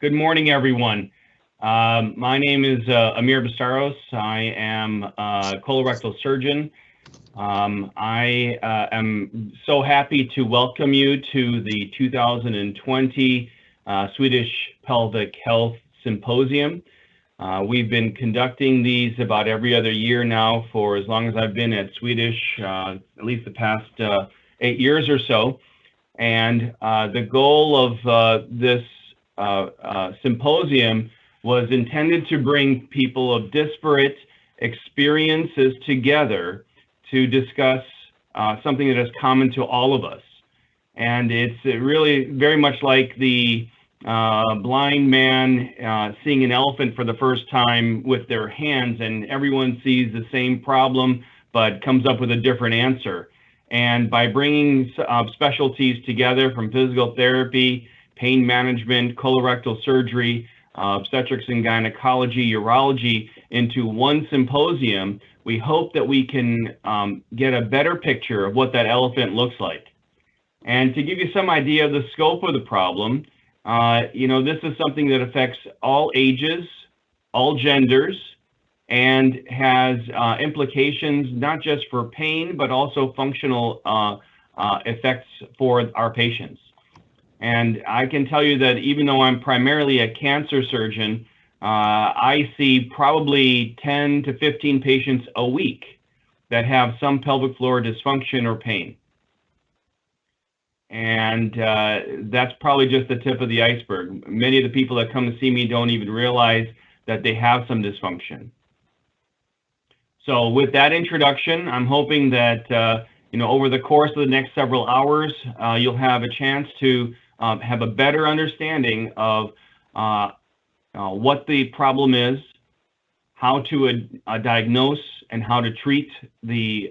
Good morning, everyone. My name is Amir Vaseros. I am a colorectal surgeon. I am so happy to welcome you to the 2020 Swedish Pelvic Health Symposium. We've been conducting these about every other year now for as long as I've been at Swedish, at least the past 8 years or so. And the goal of this symposium was intended to bring people of disparate experiences together to discuss something that is common to all of us. And it's really very much like the blind man seeing an elephant for the first time with their hands, and everyone sees the same problem but comes up with a different answer. And by bringing specialties together from physical therapy, pain management, colorectal surgery, obstetrics and gynecology, urology into one symposium, we hope that we can get a better picture of what that elephant looks like. And to give you some idea of the scope of the problem, this is something that affects all ages, all genders, and has implications not just for pain, but also functional effects for our patients. And I can tell you that even though I'm primarily a cancer surgeon, I see probably 10 to 15 patients a week that have some pelvic floor dysfunction or pain. And that's probably just the tip of the iceberg. Many of the people that come to see me don't even realize that they have some dysfunction. So with that introduction, I'm hoping that over the course of the next several hours, you'll have a chance to have a better understanding of what the problem is, how to diagnose, and how to treat the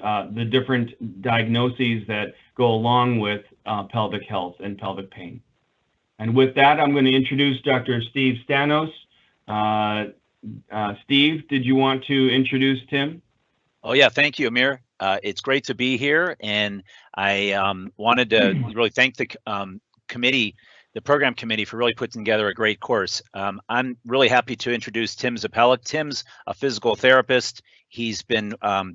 different diagnoses that go along with pelvic health and pelvic pain. And with that, I'm going to introduce Dr. Steve Stanos. Steve, did you want to introduce Tim? Oh, yeah. Thank you, Amir. It's great to be here. And I wanted to really thank the committee, the program committee, for really putting together a great course. I'm really happy to introduce Tim Zapelic. Tim's a physical therapist. He's been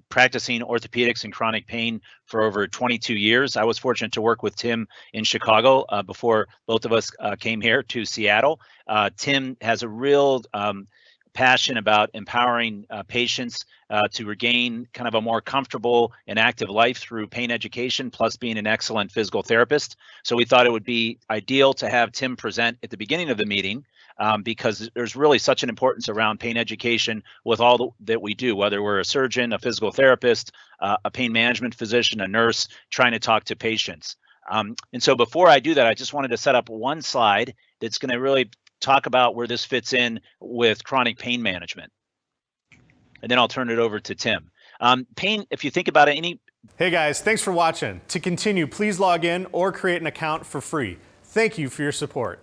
practicing orthopedics and chronic pain for over 22 years. I was fortunate to work with Tim in Chicago before both of us came here to Seattle. Tim has a real passion about empowering patients to regain kind of a more comfortable and active life through pain education, plus being an excellent physical therapist. So we thought it would be ideal to have Tim present at the beginning of the meeting because there's really such an importance around pain education with all that we do, whether we're a surgeon, a physical therapist, a pain management physician, a nurse, trying to talk to patients. And so before I do that, I just wanted to set up one slide that's going to really talk about where this fits in with chronic pain management. And then I'll turn it over to Tim. Pain, if you think about it, Hey guys, thanks for watching. To continue, please log in or create an account for free. Thank you for your support.